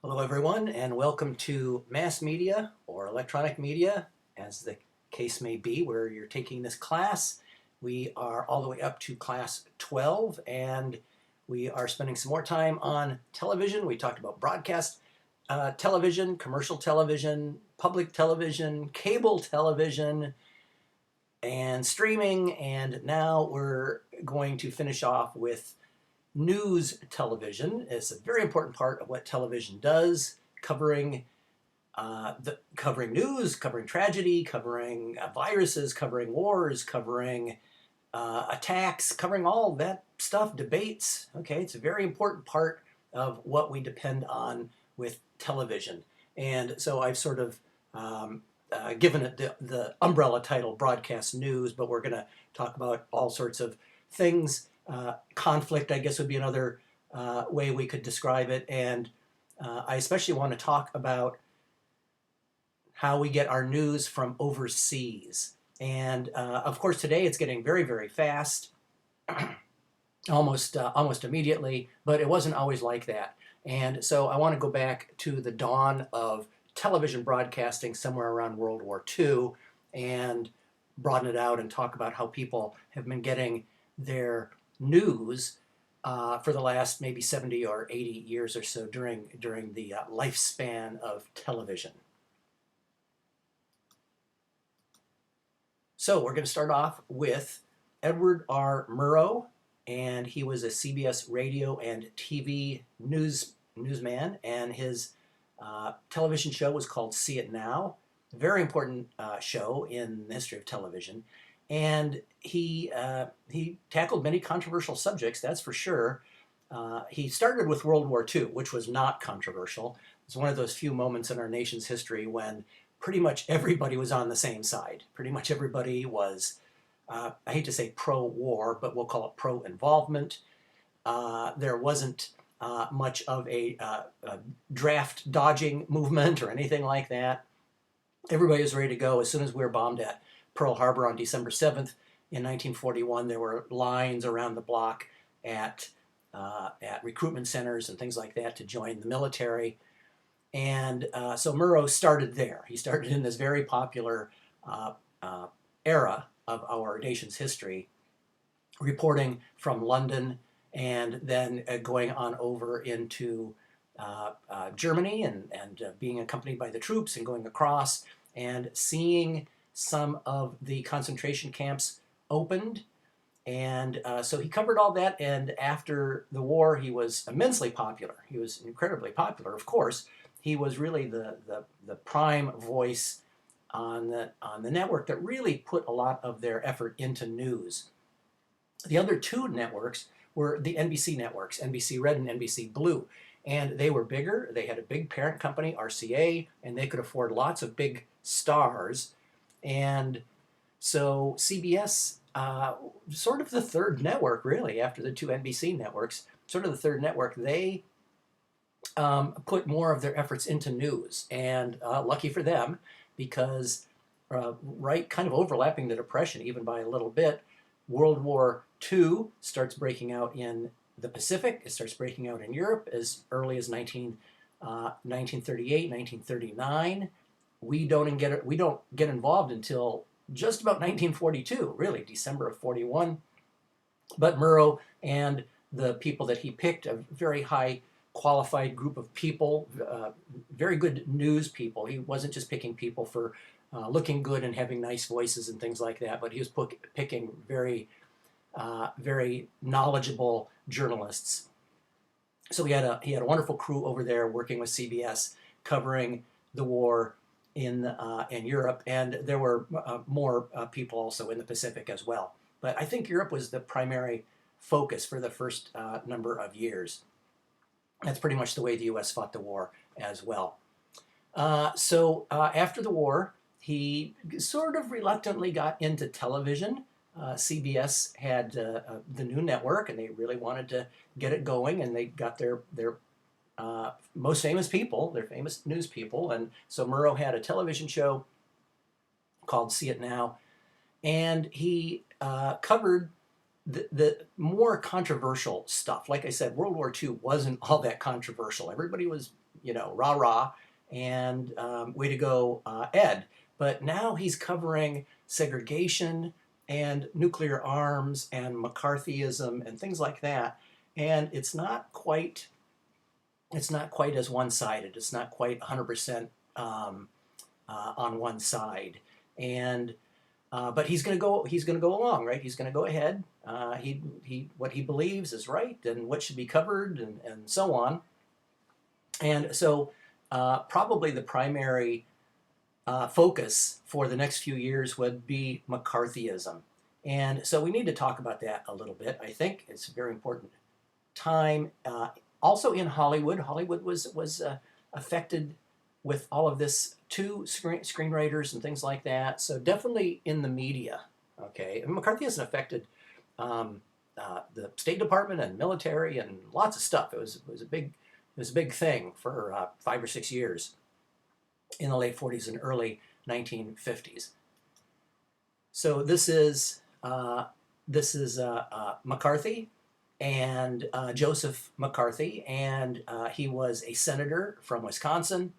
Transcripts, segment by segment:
Hello, everyone, and welcome to mass media or electronic media, as the case may be, where you're taking this class. We are all the way up to class 12, and we are spending some more time on television. We talked about broadcast television, commercial television, public television, cable television, and streaming, and now we're going to finish off with news television. It's a very important part of what television does, covering covering news, covering tragedy, covering viruses, covering wars, covering attacks, covering all that stuff, debates. Okay, it's a very important part of what we depend on with television. And so I've sort of given it the umbrella title broadcast news, but we're going to talk about all sorts of things. Conflict, I guess, would be another way we could describe it. And I especially want to talk about how we get our news from overseas. And of course, today it's getting very, very fast, almost immediately, but it wasn't always like that. And so I want to go back to the dawn of television broadcasting somewhere around World War II and broaden it out and talk about how people have been getting their news for the last maybe 70 or 80 years or so during the lifespan of television. So we're going to start off with Edward R. Murrow, and he was a CBS radio and TV newsman, and his television show was called See It Now, a very important show in the history of television. And he tackled many controversial subjects, that's for sure. He started with World War II, which was not controversial. It's one of those few moments in our nation's history when pretty much everybody was on the same side. Pretty much everybody was, I hate to say pro-war, but we'll call it pro-involvement. There wasn't much of a draft dodging movement or anything like that. Everybody was ready to go. As soon as we were bombed at Pearl Harbor on December 7th in 1941, there were lines around the block at recruitment centers and things like that to join the military. And so Murrow started there. He started in this very popular era of our nation's history, reporting from London and then going on over into Germany and being accompanied by the troops and going across and seeing some of the concentration camps opened. And so he covered all that, and after the war he was immensely popular. He was incredibly popular, of course. He was really the prime voice on the network that really put a lot of their effort into news. The other two networks were the NBC networks, NBC Red and NBC Blue. And they were bigger. They had a big parent company, RCA, and they could afford lots of big stars. And so CBS, sort of the third network, really, after the two NBC networks, sort of the third network, they put more of their efforts into news. And lucky for them, because right kind of overlapping the Depression, even by a little bit, World War II starts breaking out in the Pacific. It starts breaking out in Europe as early as 1938, 1939. We don't get involved until just about 1942, really, December of 41. But Murrow and the people that he picked, a very high qualified group of people, very good news people. He wasn't just picking people for looking good and having nice voices and things like that, but he was picking very knowledgeable journalists. So he had a wonderful crew over there working with CBS, covering the war in Europe, and there were more people also in the Pacific as well. But I think Europe was the primary focus for the first number of years. That's pretty much the way the U.S. fought the war as well. So after the war, he sort of reluctantly got into television. CBS had the new network, and they really wanted to get it going, and they got their most famous people, their famous news people. And so Murrow had a television show called See It Now, and he covered the more controversial stuff, like I said, World War II wasn't all that controversial. Everybody was, rah rah, and way to go, Ed. But now he's covering segregation and nuclear arms and McCarthyism and things like that, and it's not quite as one-sided. It's not quite 100% on one side, and but he's going to go along, right? He's going to go ahead. What he believes is right, and what should be covered, and so on. And so, probably the primary focus for the next few years would be McCarthyism, and so we need to talk about that a little bit. I think it's a very important time. Also in Hollywood, was affected with all of this too, screenwriters and things like that. So definitely in the media, okay. And McCarthyism affected the State Department and military and lots of stuff. It was a big thing for 5 or 6 years in the late 40s and early 1950s. So this is McCarthy, and Joseph McCarthy, and he was a senator from Wisconsin,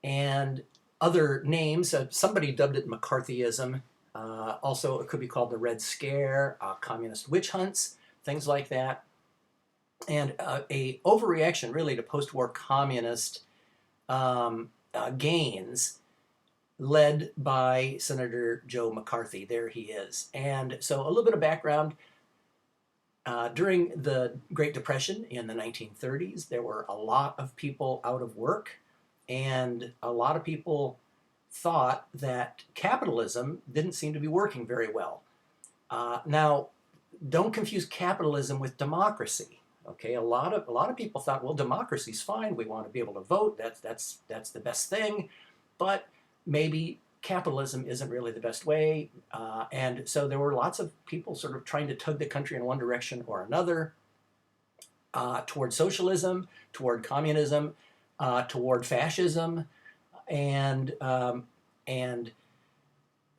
and other names. Somebody dubbed it McCarthyism. Also, it could be called the Red Scare, communist witch hunts, things like that, and a overreaction really to post-war communist gains, led by Senator Joe McCarthy. There he is. And so a little bit of background. During the Great Depression in the 1930s, there were a lot of people out of work, and a lot of people thought that capitalism didn't seem to be working very well. Now, don't confuse capitalism with democracy. Okay, a lot of people thought, well, democracy's fine. We want to be able to vote. That's the best thing, but maybe capitalism isn't really the best way, and so there were lots of people sort of trying to tug the country in one direction or another, toward socialism, toward communism, toward fascism, and a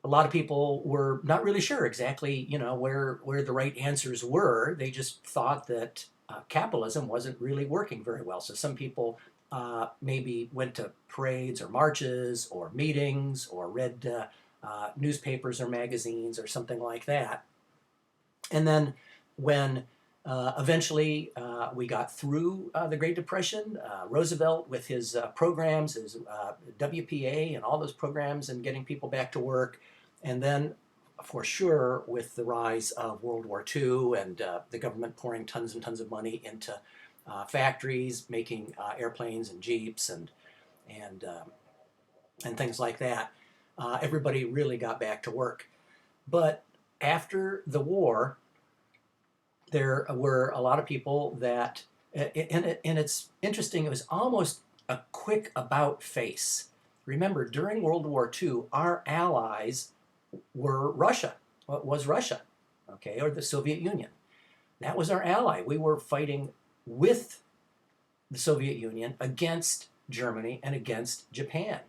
lot of people were not really sure exactly, where the right answers were. They just thought that capitalism wasn't really working very well. So some people maybe went to parades or marches or meetings or read newspapers or magazines or something like that. And then when eventually we got through the Great Depression, Roosevelt with his programs, his WPA and all those programs and getting people back to work, and then for sure with the rise of World War II and the government pouring tons and tons of money into factories, making airplanes and jeeps and things like that. Everybody really got back to work. But after the war, there were a lot of people that, and it's interesting, it was almost a quick about face. Remember, during World War II, our allies were Russia, okay, or the Soviet Union. That was our ally. We were fighting with the Soviet Union against Germany and against Japan.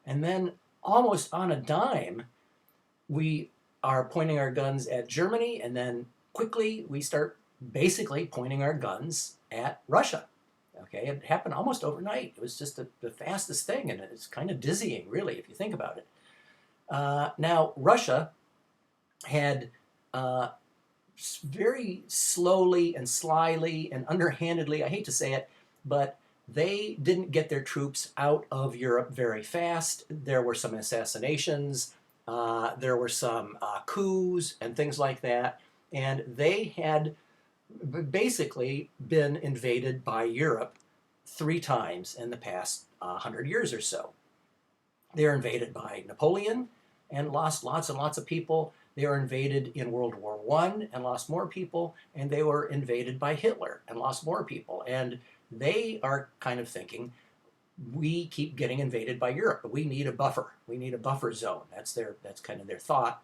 And then almost on a dime, we are pointing our guns at Germany, and then quickly we start basically pointing our guns at Russia. Okay, it happened almost overnight. It was just the fastest thing, and it's kind of dizzying, really, if you think about it. Now, Russia had very slowly and slyly and underhandedly, I hate to say it, but they didn't get their troops out of Europe very fast. There were some assassinations, there were some coups and things like that, and they had basically been invaded by Europe 3 times in the past 100 years or so. They were invaded by Napoleon and lost lots and lots of people. They were invaded in World War I and lost more people, and they were invaded by Hitler and lost more people. And they are kind of thinking, we keep getting invaded by Europe, but we need a buffer. We need a buffer zone. That's kind of their thought.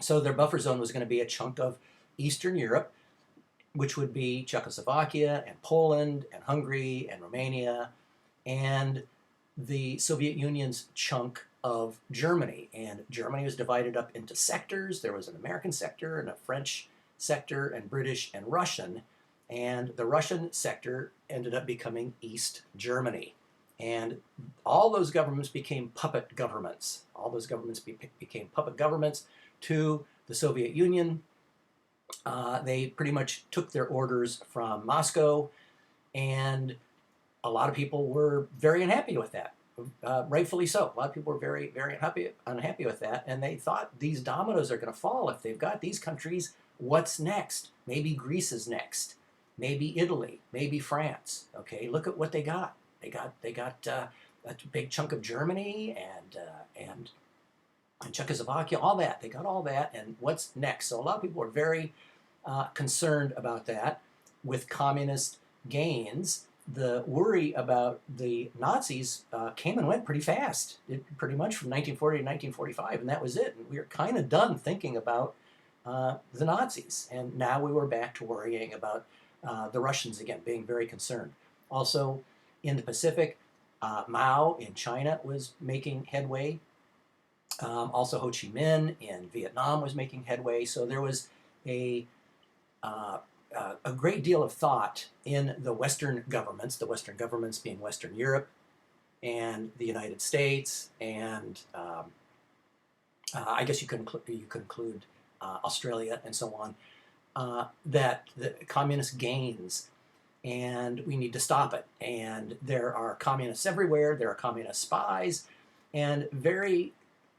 So their buffer zone was going to be a chunk of Eastern Europe, which would be Czechoslovakia and Poland and Hungary and Romania, and the Soviet Union's chunk of Germany. And Germany was divided up into sectors. There was an American sector and a French sector and British and Russian. And the Russian sector ended up becoming East Germany. And all those governments became puppet governments. All those governments became puppet governments to the Soviet Union. They pretty much took their orders from Moscow, and a lot of people were very unhappy with that. Rightfully so. A lot of people were very, very unhappy with that, and they thought these dominoes are going to fall. If they've got these countries, what's next? Maybe Greece is next. Maybe Italy. Maybe France. Okay, look at what they got. They got a big chunk of Germany and Czechoslovakia. All that. They got all that. And what's next? So a lot of people were very concerned about that. With communist gains, the worry about the Nazis came and went pretty fast. Pretty much from 1940 to 1945, and that was it. And we were kind of done thinking about the Nazis, and now we were back to worrying about the Russians again, being very concerned. Also, in the Pacific, Mao in China was making headway. Also, Ho Chi Minh in Vietnam was making headway. So there was a great deal of thought in the Western governments being Western Europe and the United States, and I guess you could include Australia and so on, that the communist gains, and we need to stop it. And there are communists everywhere. There are communist spies, and very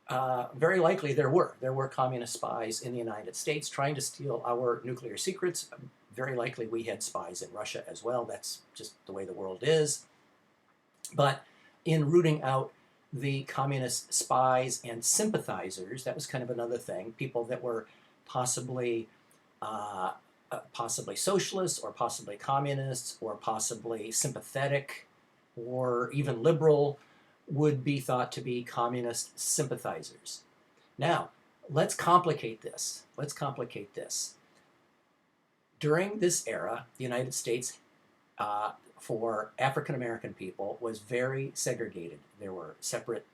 likely there were communist spies in the United States trying to steal our nuclear secrets. Very likely we had spies in Russia as well. That's just the way the world is. But in rooting out the communist spies and sympathizers, that was kind of another thing. People that were possibly socialists, or possibly communists, or possibly sympathetic, or even liberal, would be thought to be communist sympathizers. Now, let's complicate this. During this era, the United States, for African American people, was very segregated. There were separate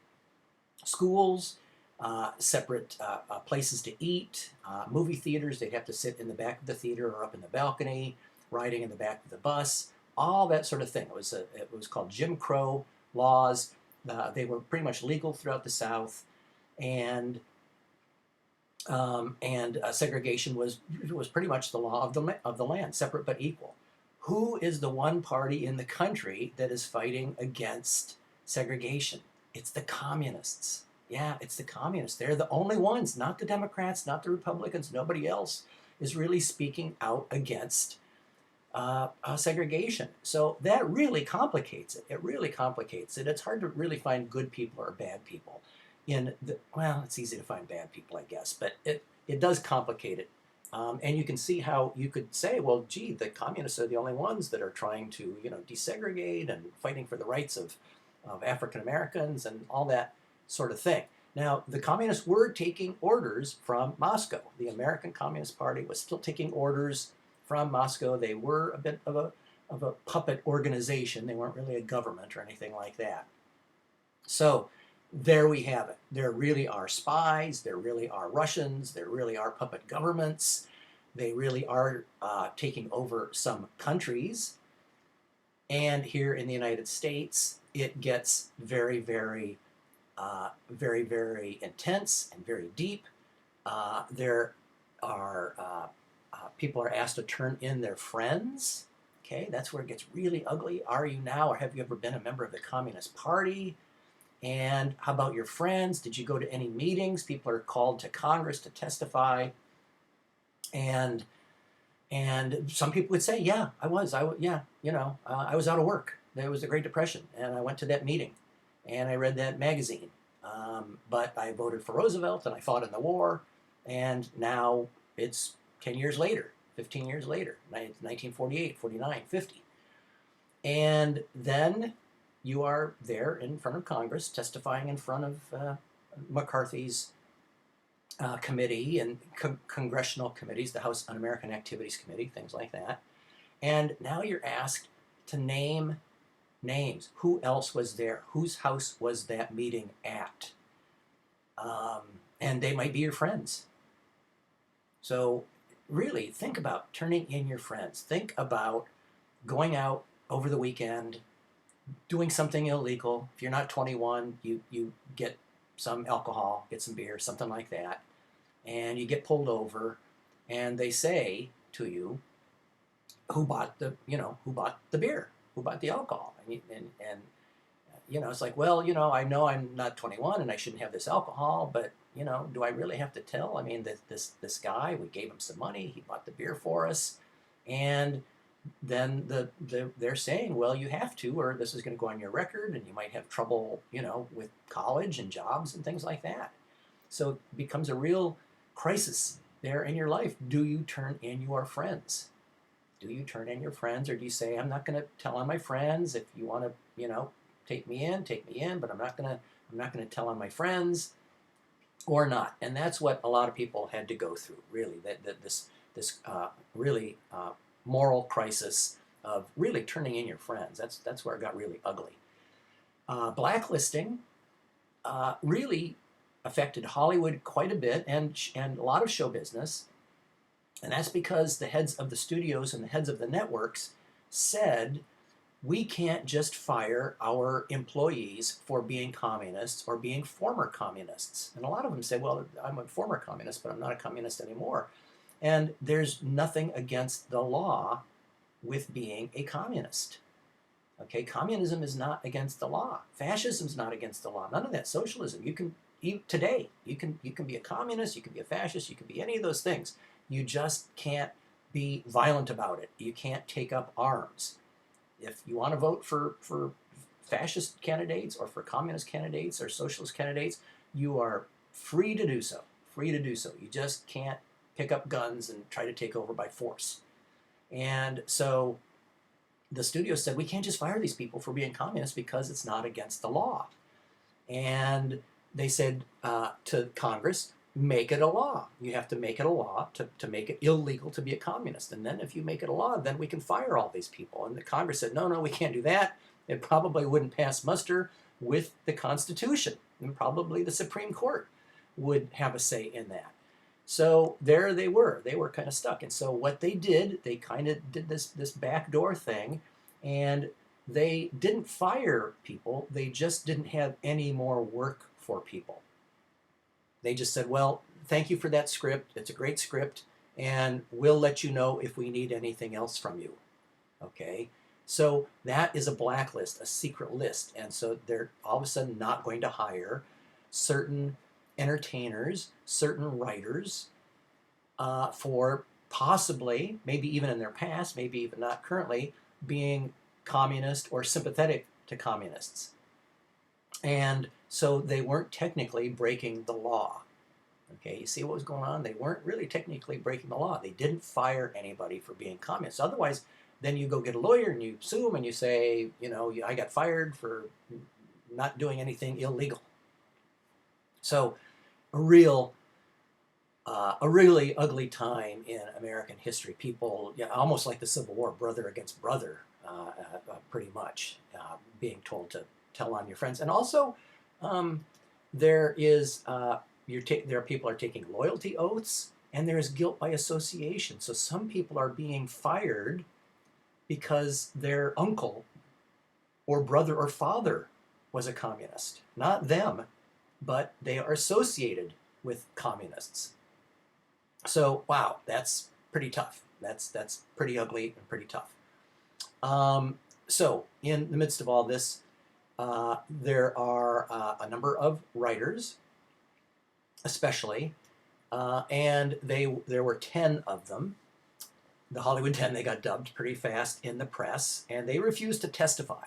schools, separate places to eat, movie theaters. They'd have to sit in the back of the theater or up in the balcony, riding in the back of the bus, all that sort of thing. It was called Jim Crow laws. They were pretty much legal throughout the South, and segregation was pretty much the law of the land, separate but equal. Who is the one party in the country that is fighting against segregation? It's the communists. Yeah, it's the communists. They're the only ones, not the Democrats, not the Republicans. Nobody else is really speaking out against segregation. So that really complicates it. It really complicates it. It's hard to really find good people or bad people. Well, it's easy to find bad people, I guess, but it does complicate it. And you can see how you could say, well, gee, the communists are the only ones that are trying to, desegregate and fighting for the rights of African Americans and all that sort of thing. Now, the communists were taking orders from Moscow. The American Communist Party was still taking orders from Moscow. They were a bit of a puppet organization. They weren't really a government or anything like that. So there we have it. There really are spies. There really are Russians. There really are puppet governments. They really are taking over some countries. And here in the United States, it gets very, very, very, very intense and very deep. There are people are asked to turn in their friends. Okay, that's where it gets really ugly. Are you now, or have you ever been a member of the Communist Party? And how about your friends? Did you go to any meetings? People are called to Congress to testify. And some people would say, yeah, I was out of work. There was the Great Depression, and I went to that meeting, and I read that magazine. But I voted for Roosevelt, and I fought in the war, and now it's 10 years later, 15 years later, 1948, 49, 50. And then you are there in front of Congress, testifying in front of McCarthy's committee and congressional committees, the House Un-American Activities Committee, things like that. And now you're asked to name names. Who else was there? Whose house was that meeting at? And they might be your friends. So really think about turning in your friends. Think about going out over the weekend, doing something illegal. If you're not 21, you get some alcohol, get some beer, something like that, and you get pulled over, and they say to you, who bought the beer, who bought the alcohol, and it's like, well, I know I'm not 21 and I shouldn't have this alcohol, but do I really have to tell? I mean, this guy, we gave him some money, he bought the beer for us, and then they're saying, well, you have to, or this is going to go on your record, and you might have trouble, with college and jobs and things like that. So it becomes a real crisis there in your life. Do you turn in your friends? Do you turn in your friends, or do you say, I'm not going to tell on my friends? If you want to, take me in, but I'm not going to tell on my friends, or not. And that's what a lot of people had to go through, really. This really moral crisis of really turning in your friends. That's where it got really ugly. Blacklisting really affected Hollywood quite a bit, and a lot of show business. And that's because the heads of the studios and the heads of the networks said, we can't just fire our employees for being communists or being former communists. And a lot of them say, well, I'm a former communist, but I'm not a communist anymore. And there's nothing against the law with being a communist. Okay, communism is not against the law. Fascism is not against the law. None of that. Socialism. Today, you can be a communist, you can be a fascist, you can be any of those things. You just can't be violent about it. You can't take up arms. If you want to vote for fascist candidates or for communist candidates or socialist candidates, you are free to do so. Free to do so. You just can't pick up guns and try to take over by force. And so the studio said, we can't just fire these people for being communists because it's not against the law. And they said to Congress, make it a law. You have to make it a law to make it illegal to be a communist. And then if you make it a law, then we can fire all these people. And the Congress said, no, we can't do that. It probably wouldn't pass muster with the Constitution. And probably the Supreme Court would have a say in that. So there they were. They were kind of stuck. And so what they did, they kind of did this backdoor thing. And they didn't fire people. They just didn't have any more work for people. They just said, well, thank you for that script. It's a great script, and we'll let you know if we need anything else from you. Okay? So that is a blacklist, a secret list. And so they're all of a sudden not going to hire certain entertainers, certain writers for possibly, maybe even in their past, maybe even not currently, being communist or sympathetic to communists. And so they weren't technically breaking the law. Okay, you see what was going on? They weren't really technically breaking the law. They didn't fire anybody for being communists. Otherwise, then you go get a lawyer and you sue them and you say, I got fired for not doing anything illegal. So a really ugly time in American history. People, almost like the Civil War, brother against brother, pretty much, being told to tell on your friends. And also, there are people are taking loyalty oaths, and there is guilt by association. So some people are being fired because their uncle or brother or father was a communist. Not them, but they are associated with communists. So, wow, that's pretty tough. That's pretty ugly and pretty tough. So, in the midst of all this, there are a number of writers, especially, and there were 10 of them. The Hollywood 10, they got dubbed pretty fast in the press, and they refused to testify.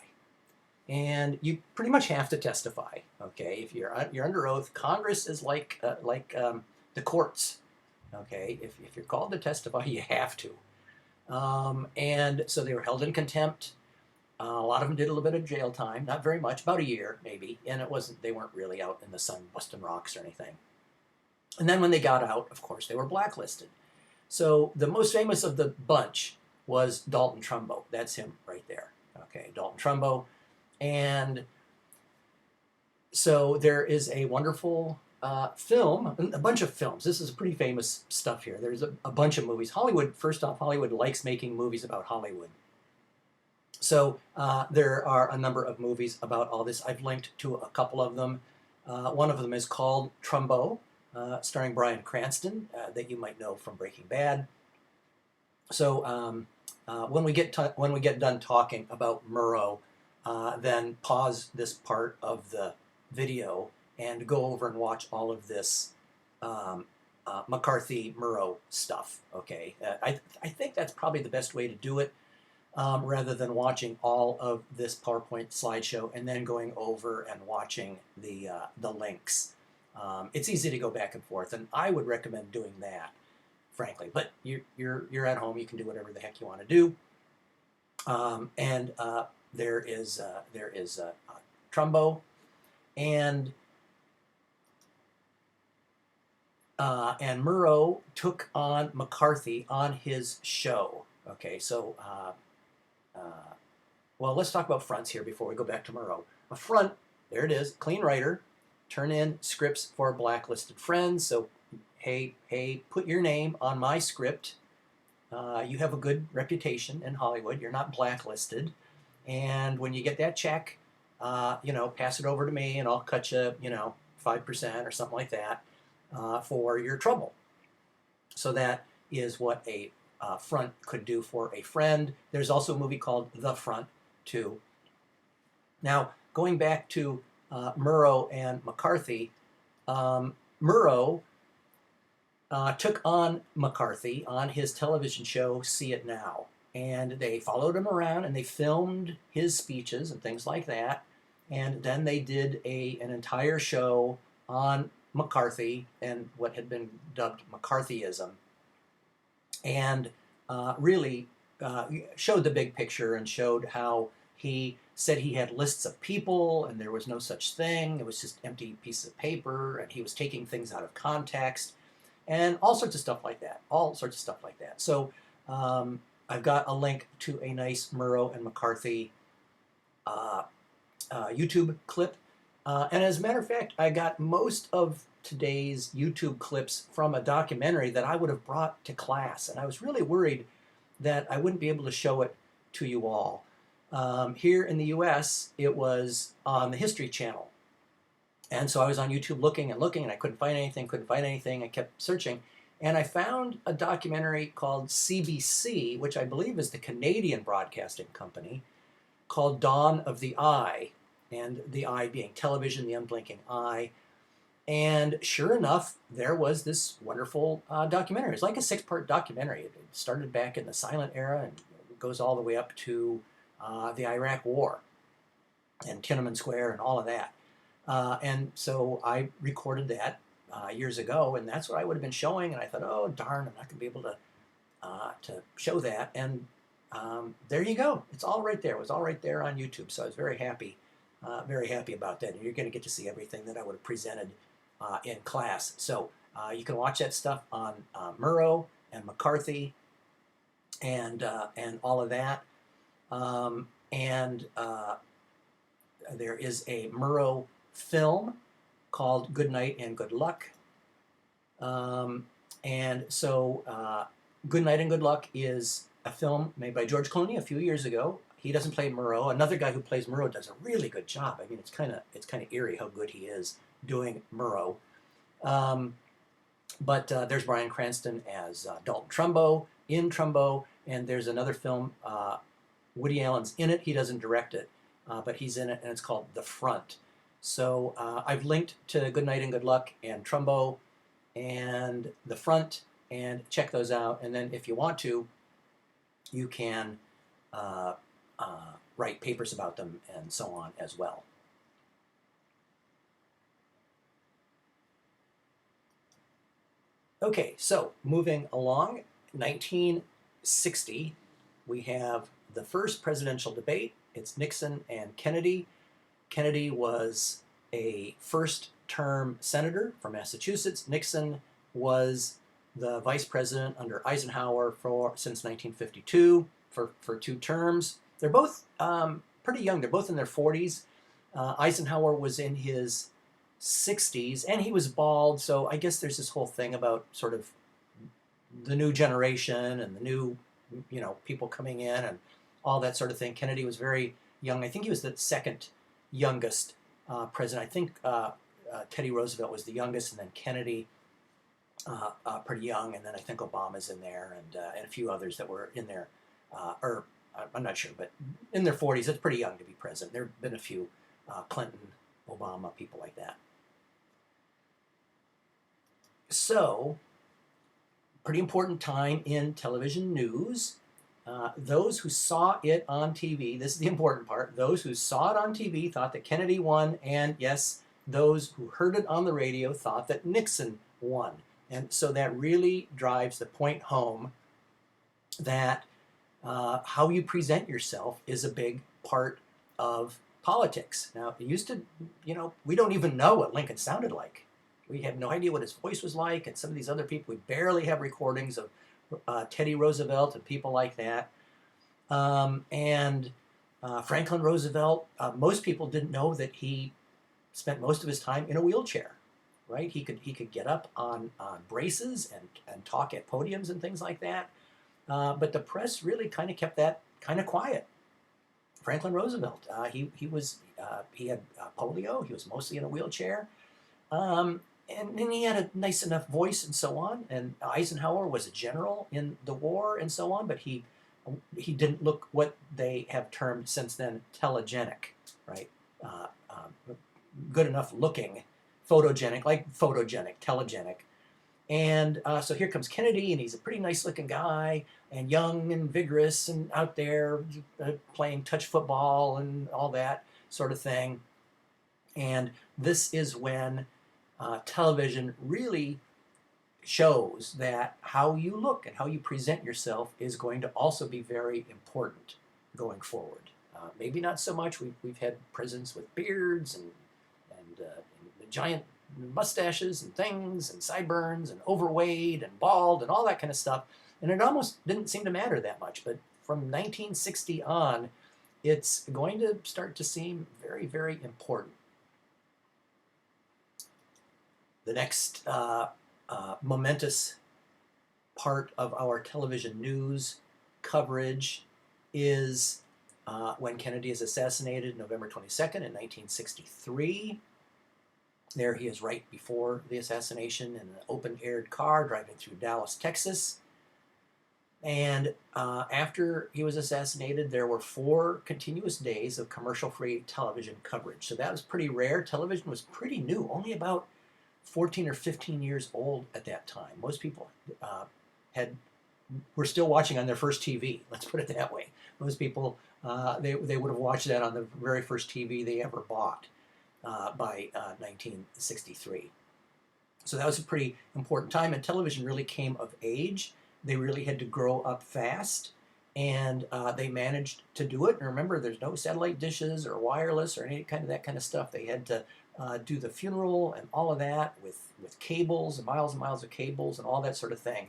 And you pretty much have to testify, okay? If you're under oath, Congress is like the courts, okay? If you're called to testify, you have to. And so they were held in contempt. A lot of them did a little bit of jail time, not very much, about a year maybe, and they weren't really out in the sun busting rocks or anything. And then when they got out, of course, they were blacklisted. So the most famous of the bunch was Dalton Trumbo. That's him right there. Okay, Dalton Trumbo. And so there is a wonderful film, a bunch of films. This is pretty famous stuff here. There's a bunch of movies. Hollywood, first off, Hollywood likes making movies about Hollywood. So there are a number of movies about all this. I've linked to a couple of them. One of them is called Trumbo, starring Bryan Cranston, that you might know from Breaking Bad. So when we get done talking about Murrow, then pause this part of the video and go over and watch all of this McCarthy Murrow stuff. Okay, I think that's probably the best way to do it, rather than watching all of this PowerPoint slideshow and then going over and watching the links. It's easy to go back and forth, and I would recommend doing that, frankly. But you're at home; you can do whatever the heck you want to do. There is Trumbo, and Murrow took on McCarthy on his show. Okay, so well, let's talk about fronts here before we go back to Murrow. A front, there it is, clean writer, turn in scripts for blacklisted friends. So hey, put your name on my script. You have a good reputation in Hollywood. You're not blacklisted. And when you get that check, pass it over to me, and I'll cut you, 5% or something like that for your trouble. So that is what a front could do for a friend. There's also a movie called The Front, too. Now, going back to Murrow and McCarthy, Murrow took on McCarthy on his television show, See It Now. And they followed him around and they filmed his speeches and things like that. And then they did an entire show on McCarthy and what had been dubbed McCarthyism. And really showed the big picture and showed how he said he had lists of people and there was no such thing. It was just empty pieces of paper, and he was taking things out of context and all sorts of stuff like that. So I've got a link to a nice Murrow and McCarthy YouTube clip. And as a matter of fact, I got most of today's YouTube clips from a documentary that I would have brought to class. And I was really worried that I wouldn't be able to show it to you all. Here in the US, it was on the History Channel. And so I was on YouTube looking, and I couldn't find anything. I kept searching. And I found a documentary called CBC, which I believe is the Canadian broadcasting company, called Dawn of the Eye, and the eye being television, the unblinking eye. And sure enough, there was this wonderful documentary. It's like a 6-part documentary. It started back in the silent era and goes all the way up to the Iraq War and Tiananmen Square and all of that. And so I recorded that years ago, and that's what I would have been showing. And I thought, oh darn, I'm not going to be able to show that. And there you go. It's all right there. It was all right there on YouTube. So I was very happy about that. And you're going to get to see everything that I would have presented in class. So you can watch that stuff on Murrow and McCarthy and all of that. There is a Murrow film called Good Night and Good Luck. And so Good Night and Good Luck is a film made by George Clooney a few years ago. He doesn't play Murrow. Another guy who plays Murrow does a really good job. I mean, it's kind of eerie how good he is doing Murrow. But there's Bryan Cranston as Dalton Trumbo in Trumbo, and there's another film. Woody Allen's in it. He doesn't direct it, but he's in it, and it's called The Front. So I've linked to Good Night and Good Luck and Trumbo and The Front, and check those out. And then if you want to, you can write papers about them and so on as well. Okay, so moving along, 1960, we have the first presidential debate. It's Nixon and Kennedy. Kennedy was a first-term senator from Massachusetts. Nixon was the vice president under Eisenhower since 1952 for 2 terms. They're both pretty young. They're both in their 40s. Eisenhower was in his 60s, and he was bald, so I guess there's this whole thing about sort of the new generation and the new, people coming in and all that sort of thing. Kennedy was very young. I think he was the second youngest president. I think Teddy Roosevelt was the youngest, and then Kennedy, pretty young, and then I think Obama's in there, and a few others that were in there, or I'm not sure, but in their 40s. It's pretty young to be president. There have been a few Clinton, Obama, people like that. So, pretty important time in television news. Those who saw it on TV, this is the important part, those who saw it on TV thought that Kennedy won, and yes, those who heard it on the radio thought that Nixon won. And so that really drives the point home that how you present yourself is a big part of politics. Now, it used to, we don't even know what Lincoln sounded like. We have no idea what his voice was like, and some of these other people, we barely have recordings of Teddy Roosevelt and people like that. Franklin Roosevelt, most people didn't know that he spent most of his time in a wheelchair, right? He could get up on braces and talk at podiums and things like that. But the press really kind of kept that kind of quiet. Franklin Roosevelt, he had polio. He was mostly in a wheelchair. And he had a nice enough voice and so on. And Eisenhower was a general in the war and so on, but he didn't look what they have termed since then telegenic, right? Good enough looking, photogenic, telegenic. And so here comes Kennedy, and he's a pretty nice looking guy, and young and vigorous and out there playing touch football and all that sort of thing. And this is when television really shows that how you look and how you present yourself is going to also be very important going forward. Maybe not so much. We've had presidents with beards and giant mustaches and things and sideburns and overweight and bald and all that kind of stuff. And it almost didn't seem to matter that much. But from 1960 on, it's going to start to seem very, very important. The next momentous part of our television news coverage is when Kennedy is assassinated, November 22nd in 1963. There he is right before the assassination in an open-aired car driving through Dallas, Texas. And after he was assassinated, there were 4 continuous days of commercial-free television coverage. So that was pretty rare. Television was pretty new, only about 14 or 15 years old at that time. Most people were still watching on their first TV. Let's put it that way. Most people, they would have watched that on the very first TV they ever bought by 1963. So that was a pretty important time, and television really came of age. They really had to grow up fast, and they managed to do it. And remember, there's no satellite dishes or wireless or any kind of that kind of stuff. They had to do the funeral and all of that with cables and miles of cables and all that sort of thing.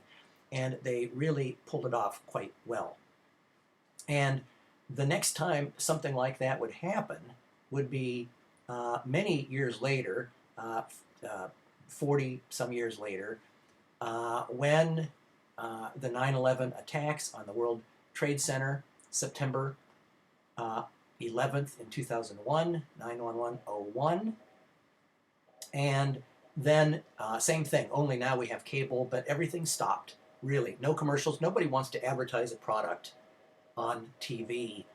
And they really pulled it off quite well. And the next time something like that would happen would be many years later, 40 some years later, when the 9/11 attacks on the World Trade Center, September 11th in 2001, 9/11/01. And then same thing, only now we have cable, but everything stopped, really. No commercials. Nobody wants to advertise a product on TV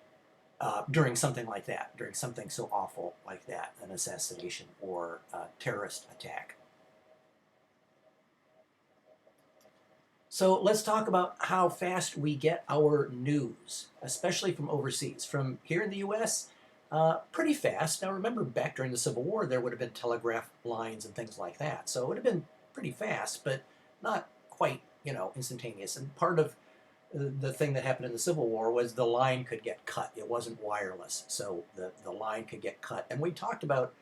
during something like that, during something so awful like that, an assassination or a terrorist attack. So let's talk about how fast we get our news, especially from overseas. From here in the U.S., pretty fast. Now remember, back during the Civil War, there would have been telegraph lines and things like that. So it would have been pretty fast, but not quite, instantaneous. And part of the thing that happened in the Civil War was the line could get cut. It wasn't wireless, so the line could get cut. And we talked about,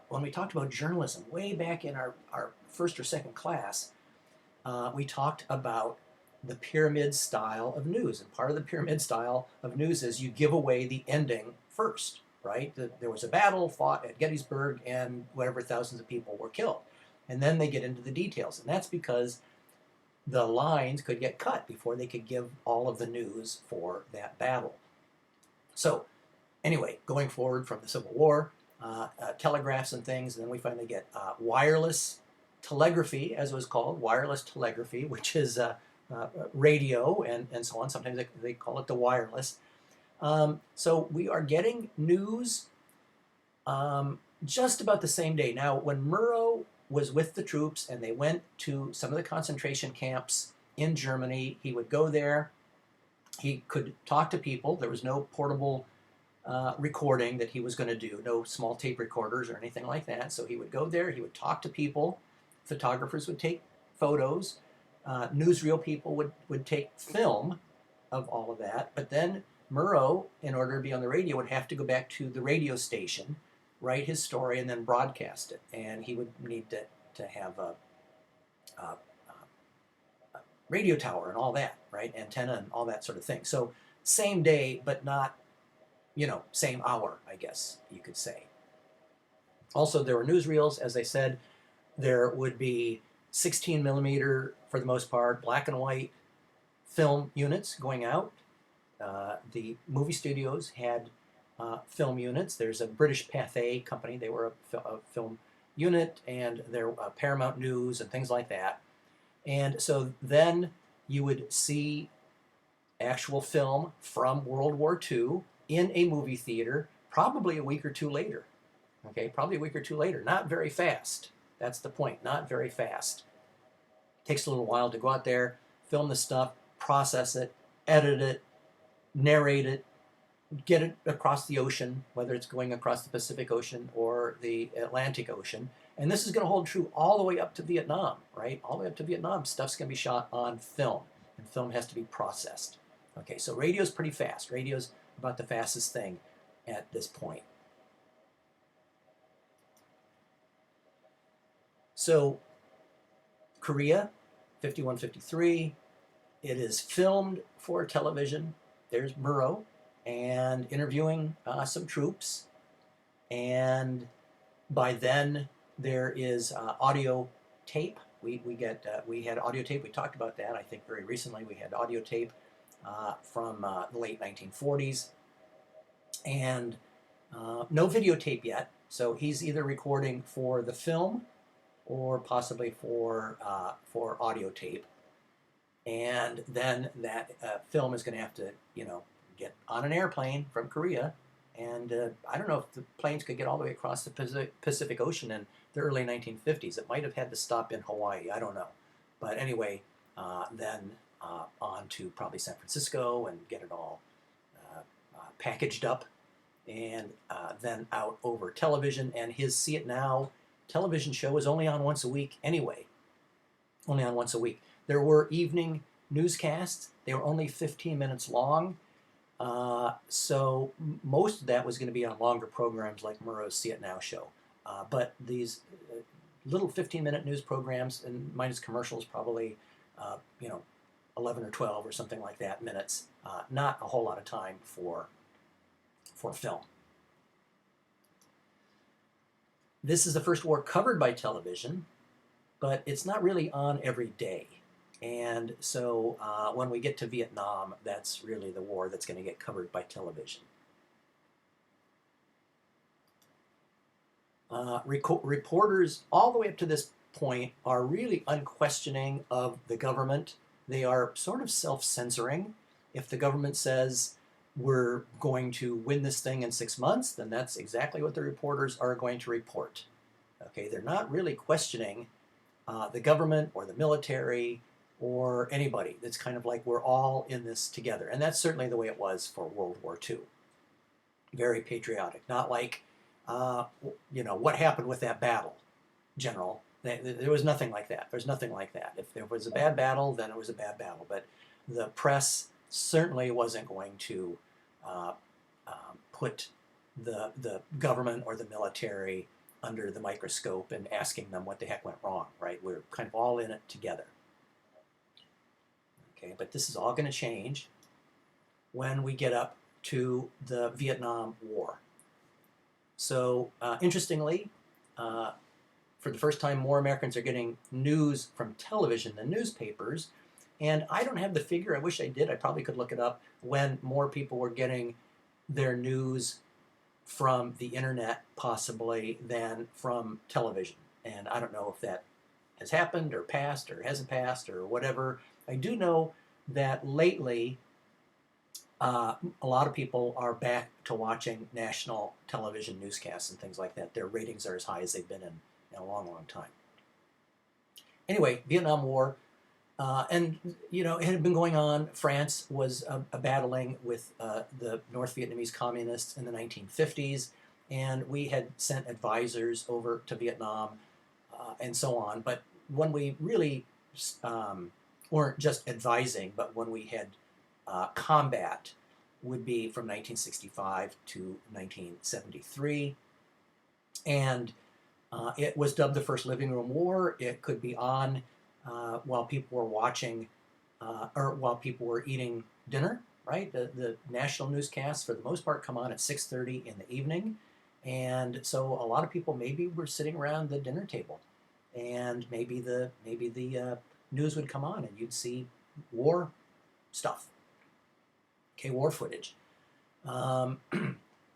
when we talked about journalism way back in our first or second class, we talked about the pyramid style of news. And part of the pyramid style of news is you give away the ending first. right? There was a battle fought at Gettysburg and whatever thousands of people were killed. And then they get into the details. And that's because the lines could get cut before they could give all of the news for that battle. So anyway, going forward from the Civil War, telegraphs and things, and then we finally get wireless telegraphy, as it was called, wireless telegraphy, which is radio and so on. Sometimes they call it the wireless. So we are getting news just about the same day. Now, when Murrow was with the troops and they went to some of the concentration camps in Germany, he would go there. He could talk to people. There was no portable recording that he was going to do, no small tape recorders or anything like that. So he would go there, he would talk to people, photographers would take photos, newsreel people would take film of all of that. But then Murrow, in order to be on the radio, would have to go back to the radio station, write his story, and then broadcast it. And he would need to have a radio tower and all that, right? Antenna and all that sort of thing. So same day, but not, same hour, I guess you could say. Also, there were newsreels, as I said. There would be 16 millimeter, for the most part, black and white film units going out. The movie studios had film units. There's a British Pathé company. They were a film unit, and there were Paramount News and things like that. And so then you would see actual film from World War II in a movie theater, probably a week or two later. Okay, probably a week or two later. Not very fast. That's the point. Not very fast. Takes a little while to go out there, film the stuff, process it, edit it, narrate it, get it across the ocean, whether it's going across the Pacific Ocean or the Atlantic Ocean. And this is going to hold true all the way up to Vietnam, right? All the way up to Vietnam, stuff's going to be shot on film, and film has to be processed. Okay, so radio's pretty fast. Radio's about the fastest thing at this point. So Korea, 51-53, it is filmed for television. There's Murrow and interviewing some troops, and by then there is audio tape. We had audio tape. We talked about that, I think, very recently. We had audio tape from the late 1940s, and no videotape yet. So he's either recording for the film or possibly for audio tape, and then that film is going to have to, get on an airplane from Korea, and I don't know if the planes could get all the way across the Pacific Ocean in the early 1950s. It might have had to stop in Hawaii. I don't know, but anyway, then on to probably San Francisco and get it all packaged up, and then out over television. And his See It Now television show is only on once a week anyway. Only on once a week. There were evening newscasts. They were only 15 minutes long. So most of that was going to be on longer programs like Murrow's See It Now show. But these little 15-minute news programs, and minus commercials, probably 11 or 12 or something like that minutes. Not a whole lot of time for film. This is the first war covered by television, but it's not really on every day. And so when we get to Vietnam, that's really the war that's going to get covered by television. Reporters all the way up to this point are really unquestioning of the government. They are sort of self-censoring. If the government says we're going to win this thing in 6 months, then that's exactly what the reporters are going to report. Okay, they're not really questioning the government or the military or anybody. It's kind of like we're all in this together. And that's certainly the way it was for World War II. Very patriotic. Not like, what happened with that battle, General. There was nothing like that. There's nothing like that. If there was a bad battle, then it was a bad battle. But the press certainly wasn't going to put the government or the military under the microscope and asking them what the heck went wrong, right? We're kind of all in it together. Okay, but this is all going to change when we get up to the Vietnam War. So interestingly, for the first time, more Americans are getting news from television than newspapers. And I don't have the figure. I wish I did. I probably could look it up when more people were getting their news from the internet, possibly, than from television. And I don't know if that has happened or passed or hasn't passed or whatever. I do know that lately, a lot of people are back to watching national television newscasts and things like that. Their ratings are as high as they've been in a long, long time. Anyway, Vietnam War, and it had been going on. France was battling with the North Vietnamese communists in the 1950s, and we had sent advisors over to Vietnam and so on. But when we really weren't just advising, but when we had combat, would be from 1965 to 1973, and it was dubbed the First Living Room War. It could be on while people were watching or while people were eating dinner, right? The national newscasts, for the most part, come on at 6:30 in the evening. And so a lot of people maybe were sitting around the dinner table, and maybe the news would come on and you'd see war stuff, okay, war footage.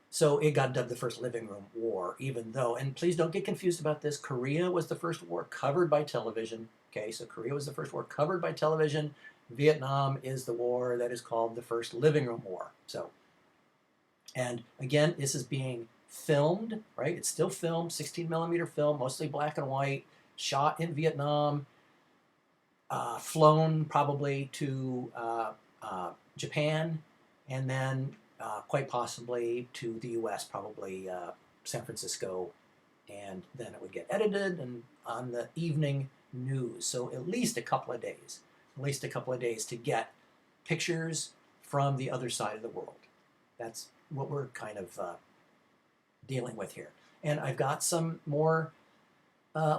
So it got dubbed the First Living Room War, even though, and please don't get confused about this, Korea was the first war covered by television. Okay, so Korea was the first war covered by television. Vietnam is the war that is called the First Living Room War. So, and again, this is being filmed, right? It's still filmed, 16 millimeter film, mostly black and white, shot in Vietnam, flown probably to Japan, and then quite possibly to the U.S., probably San Francisco, and then it would get edited and on the evening news. So at least a couple of days to get pictures from the other side of the world. That's what we're kind of dealing with here. And I've got some more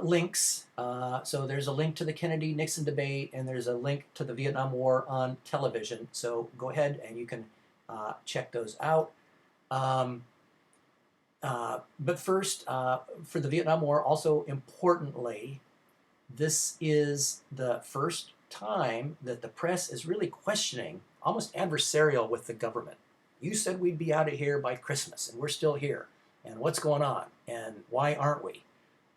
links. So there's a link to the Kennedy-Nixon debate, and there's a link to the Vietnam War on television. So go ahead and you can check those out. But first, for the Vietnam War, also importantly, this is the first time that the press is really questioning, almost adversarial with the government. You said we'd be out of here by Christmas, and we're still here. And what's going on? And why aren't we?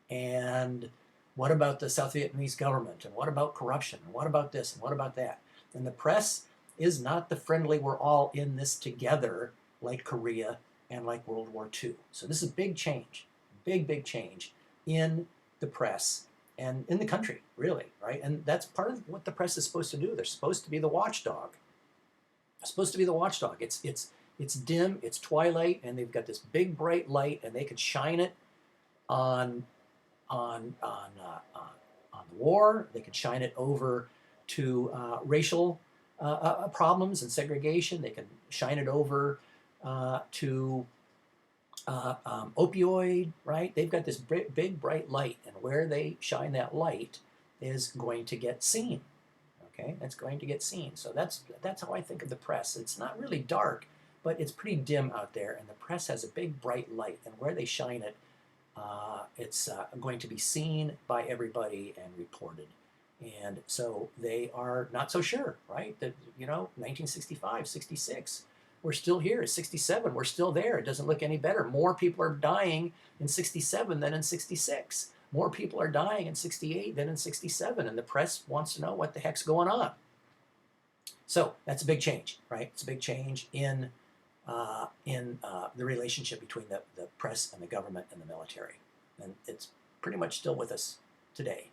And what about the South Vietnamese government? And what about corruption? And what about this? And what about that? And the press is not the friendly, we're all in this together, like Korea and like World War II. So this is a big change, big change in the press and in the country, really, right? And that's part of what the press is supposed to do. They're supposed to be the watchdog. They're supposed to be the watchdog. It's dim, it's twilight, and they've got this big bright light, and they could shine it on the war. They could shine it over to racial problems and segregation. They can shine it over to opioid, right? They've got this big bright light, and where they shine that light is going to get seen. Okay, that's going to get seen. So that's how I think of the press. It's not really dark, but it's pretty dim out there, and the press has a big bright light, and where they shine it, it's going to be seen by everybody and reported. And so they are not so sure, right? That, 1965, 66, we're still here. 67, we're still there. It doesn't look any better. More people are dying in 67 than in 66. More people are dying in 68 than in 67. And the press wants to know what the heck's going on. So that's a big change, right? It's a big change in the relationship between the press and the government and the military. And it's pretty much still with us today.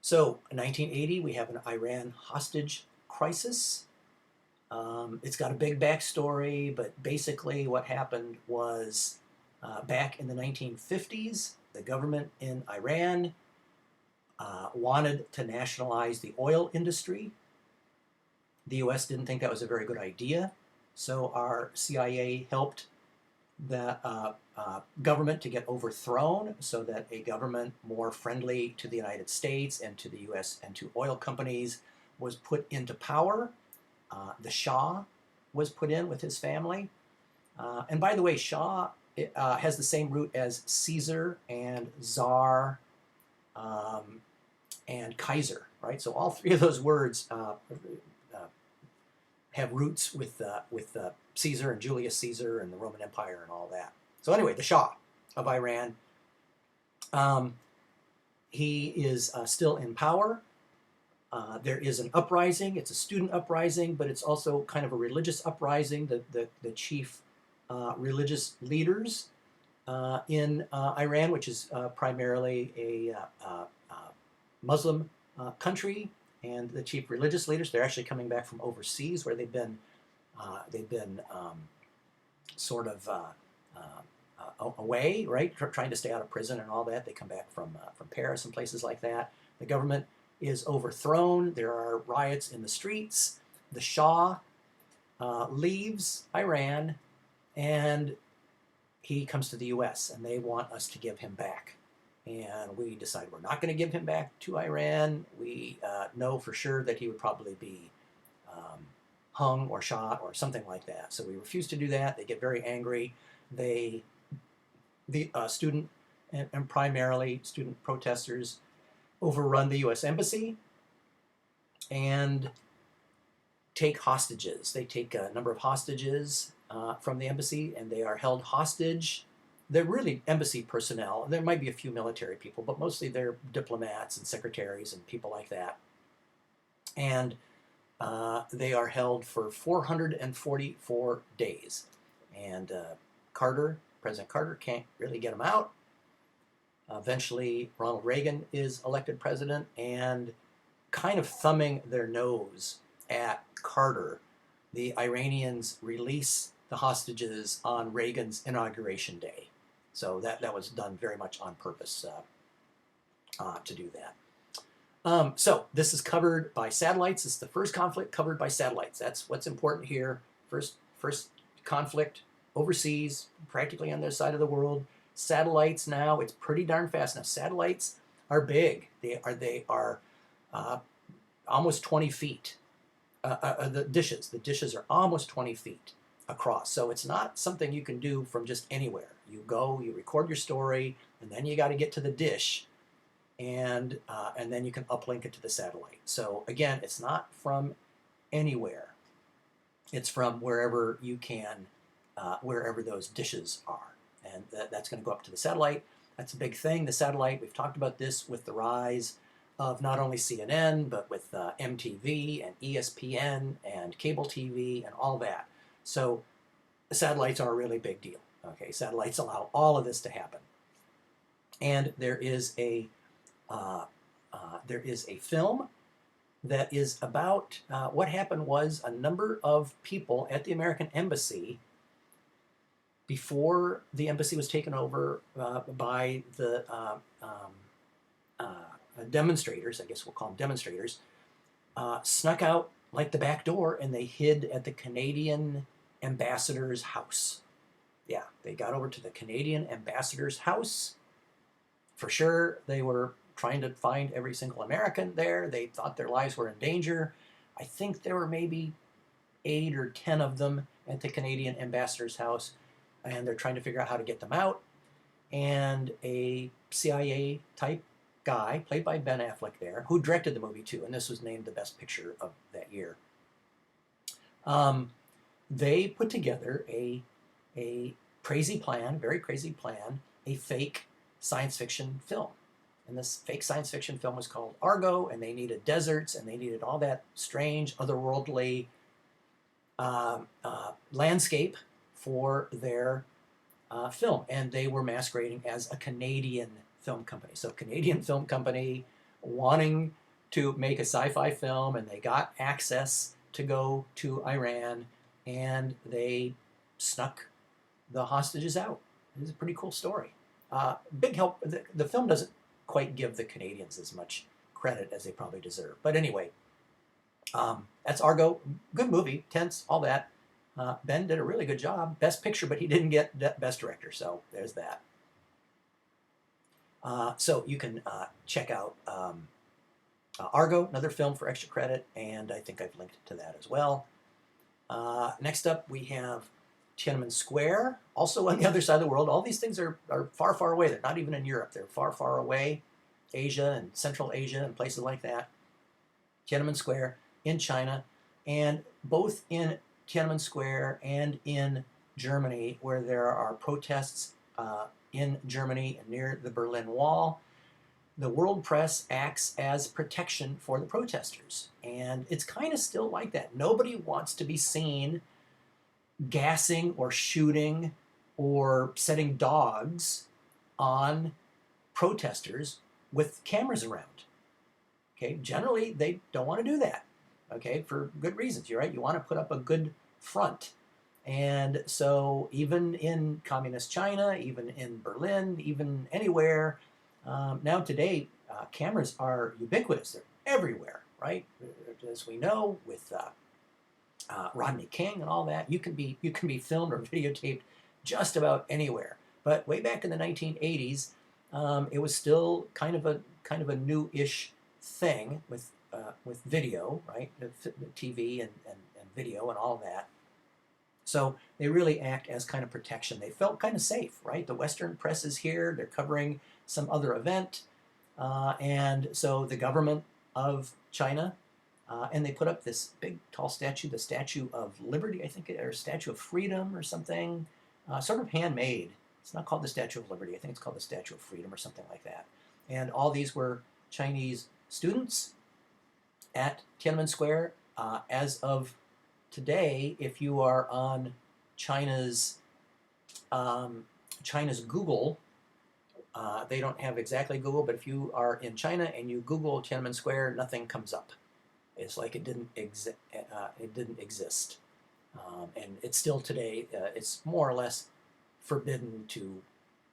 So in 1980, we have an Iran hostage crisis. It's got a big backstory, but basically what happened was back in the 1950s, the government in Iran wanted to nationalize the oil industry. The U.S. didn't think that was a very good idea, so our CIA helped the government to get overthrown so that a government more friendly to the United States and to the U.S. and to oil companies was put into power. The Shah was put in with his family, And by the way, Shah has the same root as Caesar and Tsar and Kaiser, right? So all three of those words have roots with Caesar and Julius Caesar and the Roman Empire and all that. So anyway, the Shah of Iran, he is still in power. There is an uprising. It's a student uprising, but it's also kind of a religious uprising. The chief religious leaders in Iran, which is primarily a Muslim country, and the chief religious leaders, they're actually coming back from overseas where they've been sort of away, right, trying to stay out of prison and all that. They come back from Paris and places like that. The government is overthrown. There are riots in the streets. The Shah leaves Iran, and he comes to the U.S., and they want us to give him back. And we decide we're not going to give him back to Iran. We know for sure that he would probably be hung or shot or something like that. So we refuse to do that. They get very angry. The student and primarily student protesters overrun the U.S. Embassy and take hostages. They take a number of hostages from the embassy, and they are held hostage. They're really embassy personnel. There might be a few military people, but mostly they're diplomats and secretaries and people like that. And they are held for 444 days. And President Carter can't really get them out. Eventually, Ronald Reagan is elected president, and kind of thumbing their nose at Carter, the Iranians release the hostages on Reagan's inauguration day. So that was done very much on purpose to do that. So this is covered by satellites. This is the first conflict covered by satellites. That's what's important here. First conflict overseas, practically on the other side of the world. Satellites now, it's pretty darn fast. Now satellites are big. They are almost 20 feet. The dishes are almost 20 feet across. So it's not something you can do from just anywhere. You go, you record your story, and then you got to get to the dish, and then you can uplink it to the satellite. So again, it's not from anywhere. It's from wherever you can, wherever those dishes are. And that's going to go up to the satellite. That's a big thing. The satellite, we've talked about this with the rise of not only CNN, but with MTV and ESPN and cable TV and all that. So the satellites are a really big deal. Okay, satellites allow all of this to happen. And there is a film that is about what happened was a number of people at the American Embassy, before the embassy was taken over by the demonstrators, I guess we'll call them demonstrators, snuck out like the back door, and they hid at the Canadian ambassador's house. Yeah, they got over to the Canadian ambassador's house. For sure, they were trying to find every single American there. They thought their lives were in danger. I think there were maybe 8 or 10 of them at the Canadian ambassador's house, and they're trying to figure out how to get them out. And a CIA type guy, played by Ben Affleck there, who directed the movie too, and this was named the best picture of that year. They put together a crazy plan, very crazy plan, a fake science fiction film. And this fake science fiction film was called Argo, and they needed deserts, and they needed all that strange, otherworldly landscape for their film. And they were masquerading as a Canadian film company. So Canadian film company wanting to make a sci-fi film, and they got access to go to Iran, and they snuck the hostages out. It is a pretty cool story. Big help. The film doesn't quite give the Canadians as much credit as they probably deserve. But anyway, that's Argo. Good movie, tense, all that. Ben did a really good job. Best picture, but he didn't get best director. So there's that. So you can check out Argo, another film for extra credit, and I think I've linked to that as well. Next up, we have Tiananmen Square, also on the other side of the world. All these things are far, far away. They're not even in Europe. They're far, far away. Asia and Central Asia and places like that. Tiananmen Square in China, and both in Tiananmen Square and in Germany, where there are protests in Germany near the Berlin Wall, the world press acts as protection for the protesters. And it's kind of still like that. Nobody wants to be seen gassing or shooting or setting dogs on protesters with cameras around. Okay, generally they don't want to do that. Okay, for good reasons. You're right. You want to put up a good front. And so even in communist China, even in Berlin, even anywhere, now today, cameras are ubiquitous. They're everywhere, right? As we know, with Rodney King and all that, you can be filmed or videotaped just about anywhere. But way back in the 1980s, it was still kind of a new-ish thing with video, right? The TV and video and all of that. So they really act as kind of protection. They felt kind of safe, right? The Western press is here. They're covering some other event. And so the government of China, and they put up this big, tall statue, the Statue of Liberty, I think, or Statue of Freedom or something, sort of handmade. It's not called the Statue of Liberty. I think it's called the Statue of Freedom or something like that. And all these were Chinese students at Tiananmen Square. As of today, if you are on China's Google, they don't have exactly Google, but if you are in China and you Google Tiananmen Square, nothing comes up. It's like it didn't exist, and it's still today. It's more or less forbidden to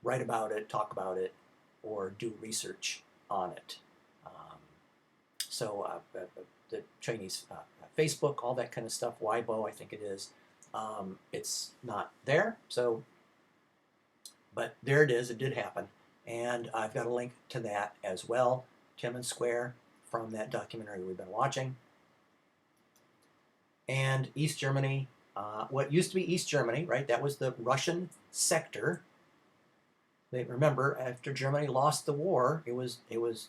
write about it, talk about it, or do research on it. So the Chinese Facebook, all that kind of stuff, Weibo, I think it is, it's not there. So, but there it is. It did happen. And I've got a link to that as well, Tiananmen Square, from that documentary we've been watching. And East Germany, what used to be East Germany, right? That was the Russian sector. Remember, after Germany lost the war, it was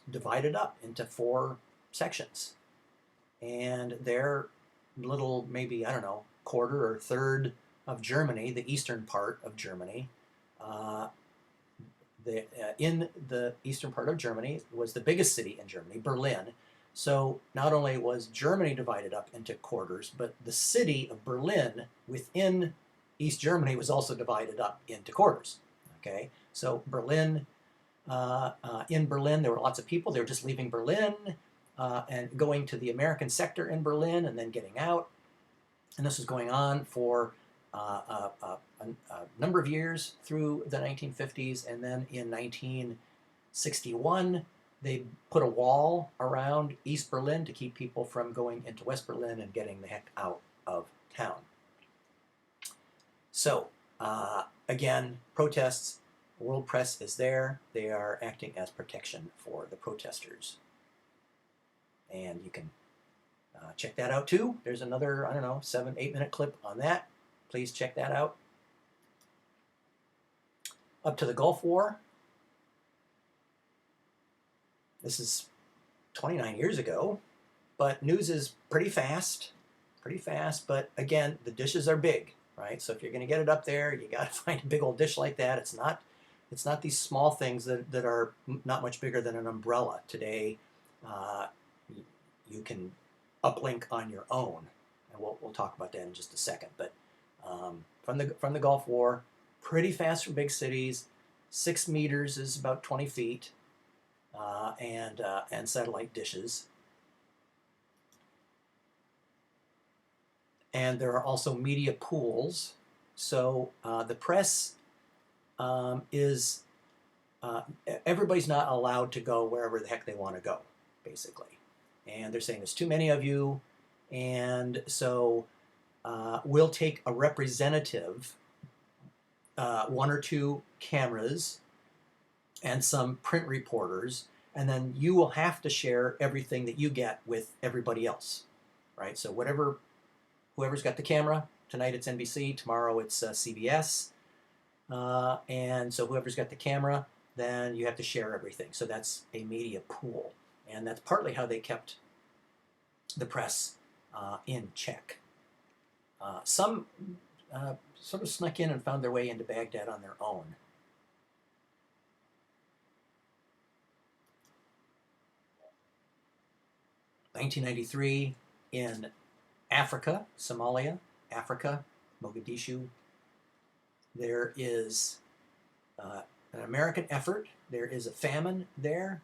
divided up into 4 sections. And their little, maybe, I don't know, quarter or third of Germany, the eastern part of Germany, in the eastern part of Germany was the biggest city in Germany, Berlin. So not only was Germany divided up into quarters, but the city of Berlin within East Germany was also divided up into quarters. Okay, so Berlin, in Berlin, there were lots of people. They were just leaving Berlin and going to the American sector in Berlin and then getting out. And this was going on for a number of years through the 1950s. And then in 1961, they put a wall around East Berlin to keep people from going into West Berlin and getting the heck out of town. So, again, protests, the world press is there. They are acting as protection for the protesters. And you can check that out too. There's another, I don't know, 7-8 minute clip on that. Please check that out. Up to the Gulf War. This is 29 years ago, but news is pretty fast, but again, the dishes are big, right? So if you're going to get it up there, you got to find a big old dish like that. It's not these small things that are not much bigger than an umbrella. Today, you can uplink on your own, and we'll talk about that in just a second. But from the Gulf War, pretty fast for big cities. 6 meters is about 20 feet. And satellite dishes. And there are also media pools. So the press everybody's not allowed to go wherever the heck they want to go, basically. And they're saying there's too many of you, and so we'll take a representative, 1 or 2 cameras, and some print reporters, and then you will have to share everything that you get with everybody else, right? So whoever's got the camera, tonight it's NBC, tomorrow it's CBS. And so whoever's got the camera, then you have to share everything. So that's a media pool. And that's partly how they kept the press in check. Some sort of snuck in and found their way into Baghdad on their own. (1993) in Africa, Somalia, Africa, Mogadishu, there is an American effort. There is a famine there,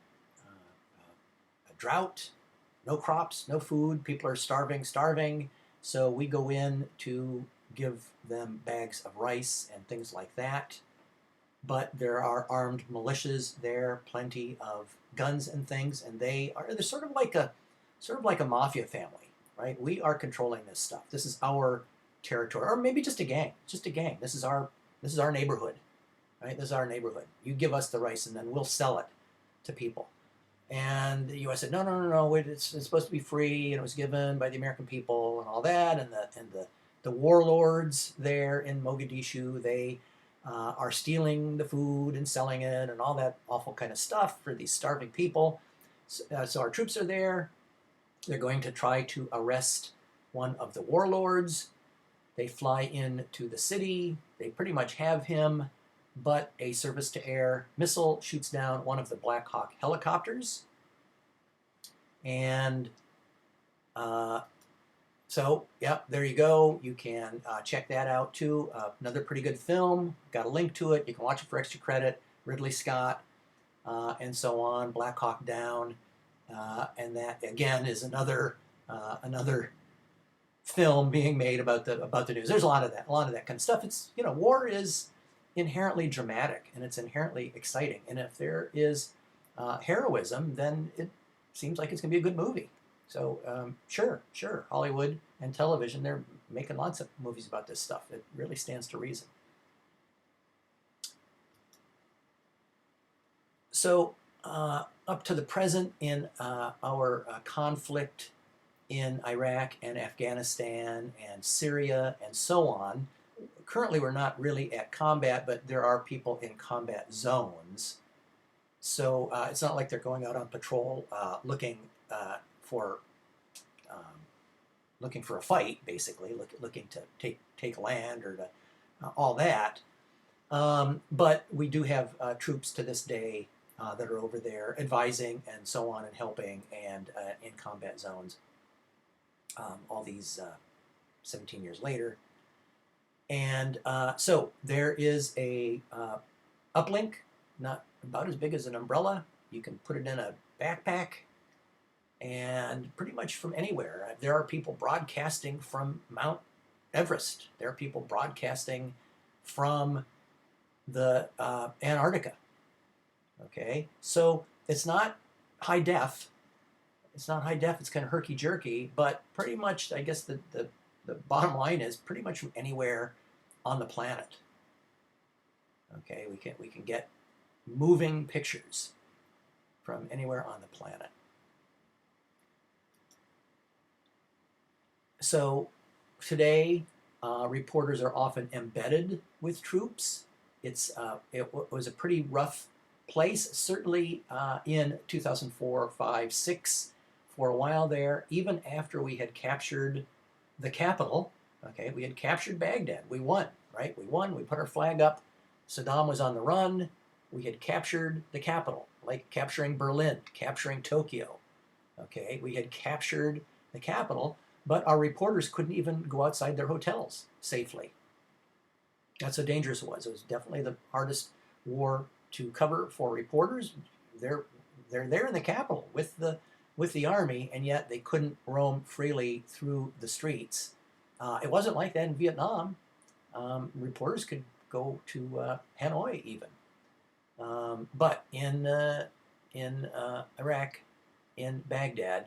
a drought, no crops, no food. People are starving. So we go in to give them bags of rice and things like that. But there are armed militias there, plenty of guns and things, and they're sort of like a mafia family, right? We are controlling this stuff. This is our territory, or maybe just a gang. This is our neighborhood, right? This is our neighborhood. You give us the rice, and then we'll sell it to people. And the U.S. said, no, it's supposed to be free, and it was given by the American people, and all that. And the warlords there in Mogadishu, they are stealing the food and selling it, and all that awful kind of stuff for these starving people. So our troops are there. They're going to try to arrest one of the warlords. They fly into the city. They pretty much have him, but a surface-to-air missile shoots down one of the Black Hawk helicopters. And so, yep, there you go. You can check that out, too. Another pretty good film. Got a link to it. You can watch it for extra credit. Ridley Scott, and so on. Black Hawk Down. And that, again, is another film being made about the news. There's a lot of that kind of stuff. It's, war is inherently dramatic, and it's inherently exciting. And if there is heroism, then it seems like it's going to be a good movie. So sure, Hollywood and television, they're making lots of movies about this stuff. It really stands to reason. So up to the present in our conflict in Iraq and Afghanistan and Syria and so on, currently we're not really at combat, but there are people in combat zones. So it's not like they're going out on patrol looking for a fight, basically, looking to take land or to all that. But we do have troops to this day that are over there advising and so on and helping and in combat zones all these 17 years later. And so there is a uplink, not about as big as an umbrella. You can put it in a backpack and pretty much from anywhere. There are people broadcasting from Mount Everest. There are people broadcasting from the Antarctica. Okay, so it's not high def. It's kind of herky-jerky, but pretty much, I guess the bottom line is pretty much from anywhere on the planet. Okay, we can get moving pictures from anywhere on the planet. So today, reporters are often embedded with troops. It was a pretty rough place, certainly in 2004, 5, 6, for a while there, even after we had captured the capital. Okay, we had captured Baghdad. We won, right? We won. We put our flag up. Saddam was on the run. We had captured the capital, like capturing Berlin, capturing Tokyo. Okay, we had captured the capital, but our reporters couldn't even go outside their hotels safely. That's how dangerous it was. It was definitely the hardest war to cover for reporters. They're there in the capital with the army, and yet they couldn't roam freely through the streets. It wasn't like that in Vietnam. Reporters could go to Hanoi even, but in Iraq, in Baghdad,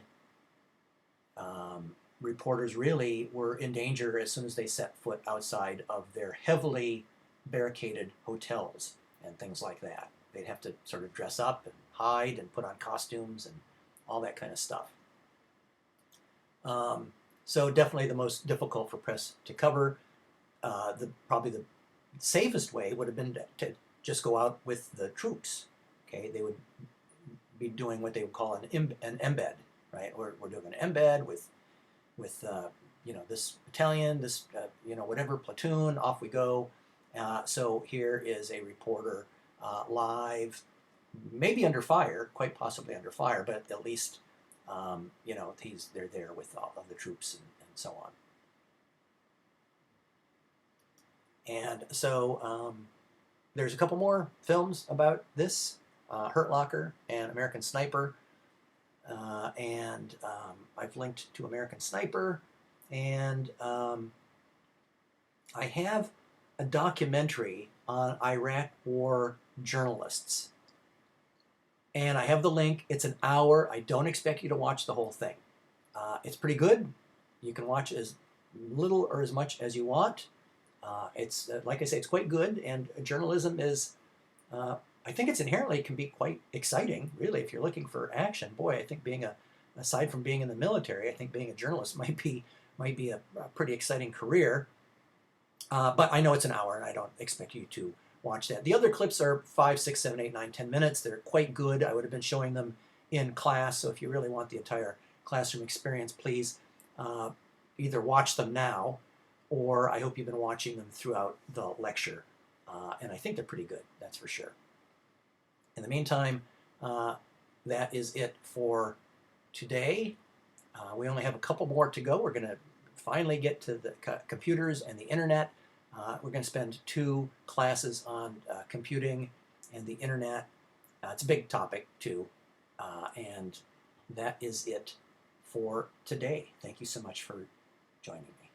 reporters really were in danger as soon as they set foot outside of their heavily barricaded hotels and things like that. They'd have to sort of dress up and hide and put on costumes and all that kind of stuff. So definitely the most difficult for press to cover. probably the safest way would have been to just go out with the troops. Okay, they would be doing what they would call an embed, right? We're doing an embed with this battalion, this whatever platoon. Off we go. So here is a reporter live, maybe under fire, quite possibly under fire, but at least they're there with all of the troops and so on. And so there's a couple more films about this, Hurt Locker and American Sniper. And I've linked to American Sniper. And I have a documentary on Iraq War journalists. And I have the link. It's an hour. I don't expect you to watch the whole thing. It's pretty good. You can watch as little or as much as you want. It's like I say, it's quite good. And journalism is, I think it's inherently can be quite exciting, really, if you're looking for action. Boy, I think aside from being in the military, I think being a journalist might be a pretty exciting career. But I know it's an hour, and I don't expect you to watch that. The other clips are 5, 6, 7, 8, 9, 10 minutes. They're quite good. I would have been showing them in class, so if you really want the entire classroom experience, please either watch them now, or I hope you've been watching them throughout the lecture. And I think they're pretty good, that's for sure. In the meantime, that is it for today. We only have a couple more to go. We're going to finally get to the computers and the internet. We're going to spend 2 classes on computing and the internet. It's a big topic, too. And that is it for today. Thank you so much for joining me.